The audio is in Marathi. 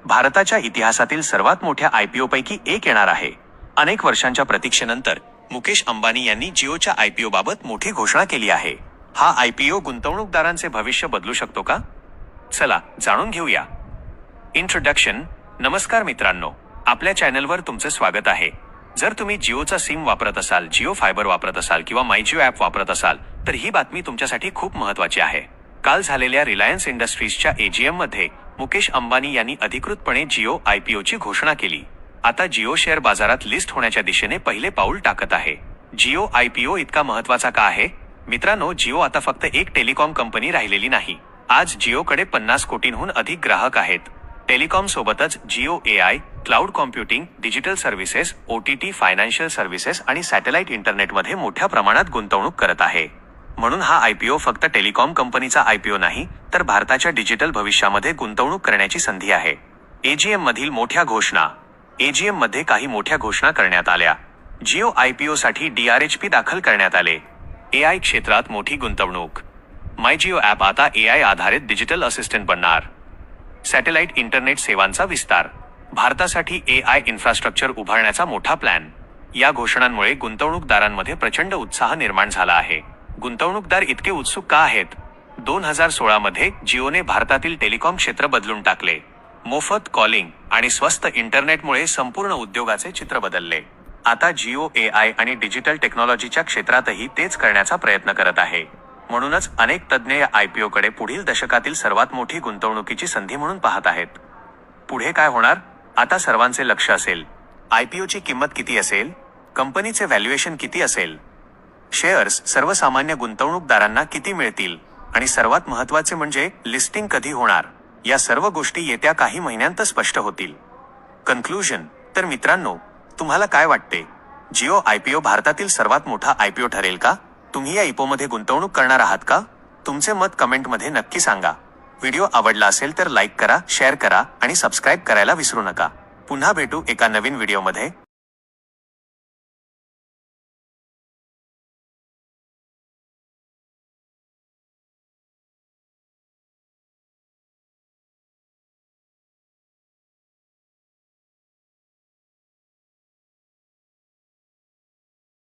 भारताच्या इतिहासातील सर्वात मोठ्या आयपीओ पैकी एक येणार आहे। अनेक वर्षांच्या प्रतीक्षेनंतर मुकेश अंबानी यांनी जिओच्या आयपीओ बाबत मोठी घोषणा केली आहे। हा आयपीओ गुंतवणूकदारांचे भविष्य बदलू शकतो का? चला जाणून घेऊया। इंट्रोडक्शन। नमस्कार मित्रांनो, आपल्या चॅनलवर तुमचे स्वागत आहे। जर तुम्ही जिओचा सिम वापरत असाल, जिओ फायबर वापरत असाल किंवा माय जिओ ॲप वापरत असाल तर ही बातमी तुमच्यासाठी खूप महत्त्वाची आहे। काल झालेल्या रिलायन्स इंडस्ट्रीजच्या एजीएम मध्ये मुकेश अंबानी यांनी अधिकृतपणे जिओ आयपीओची घोषणा केली। आता जिओ शेअर बाजारात लिस्ट होण्याच्या दिशेने पहिले पाऊल टाकत आहे। जिओ आयपीओ इतका महत्त्वाचा का आहे? मित्रांनो, जिओ आता फक्त एक टेलिकॉम कंपनी राहिलेली नाही। आज जिओकडे 50 कोटींहून अधिक ग्राहक आहेत। टेलिकॉम सोबतच Jio AI, cloud computing, digital services, OTT, financial services आणि सॅटेलाइट इंटरनेटमध्ये मोठ्या प्रमाणात गुंतवणूक करत आहे। म्हणून हा आयपीओ फक्त टेलिकॉम कंपनीचा आयपीओ नाही, तर भारताच्या डिजिटल भविष्यामध्ये गुंतवणूक करण्याची संधी आहे। एजीएम मधील मोठ्या घोषणा। एजीएम मध्ये काही मोठ्या घोषणा करण्यात आल्या। जिओ आयपीओ साठी डीआरएचपी दाखल करण्यात आले। एआय क्षेत्रात मोठी गुंतवणूक। माय जिओ ॲप आता एआय आधारित डिजिटल असिस्टंट बनणार। सॅटेलाइट इंटरनेट सेवांचा विस्तार। भारतासाठी एआय इन्फ्रास्ट्रक्चर उभारण्याचा मोठा प्लॅन। या घोषणांमुळे गुंतवणूकदारांमध्ये प्रचंड उत्साह निर्माण झाला आहे। गुंतवणूकदार इतके उत्सुक का आहेत? 2016 मध्ये जिओने भारतातील टेलिकॉम क्षेत्र बदलून टाकले। मोफत कॉलिंग आणि स्वस्त इंटरनेटमुळे संपूर्ण उद्योगाचे चित्र बदलले। आता जिओ एआय आणि डिजिटल टेक्नॉलॉजीच्या क्षेत्रातही तेच करण्याचा प्रयत्न करत आहे। म्हणूनच अनेक तज्ज्ञ या आयपीओकडे पुढील दशकातील सर्वात मोठी गुंतवणुकीची संधी म्हणून पाहत आहेत। पुढे काय होणार? आता सर्वांचे लक्ष असेल, आयपीओची किंमत किती असेल, कंपनीचे व्हॅल्युएशन किती असेल, शेअर्स सर्वसामान्य गुंतवणूकदारांना किती मिळतील आणि सर्वात महत्त्वाचे म्हणजे लिस्टिंग कधी होणार। या सर्व गोष्टी येत्या काही महिन्यांत स्पष्ट होतील। कन्क्लुजन। तर मित्रांनो, तुम्हाला काय वाटते? जिओ आयपीओ भारतातील सर्वात मोठा आयपीओ ठरेल का? तुम्ही या आयपीओमध्ये गुंतवणूक करणार आहात का? तुमचे मत कमेंटमध्ये नक्की सांगा। व्हिडिओ आवडला असेल तर लाईक करा, शेअर करा आणि सबस्क्राईब करायला विसरू नका। पुन्हा भेटू एका नवीन व्हिडिओमध्ये।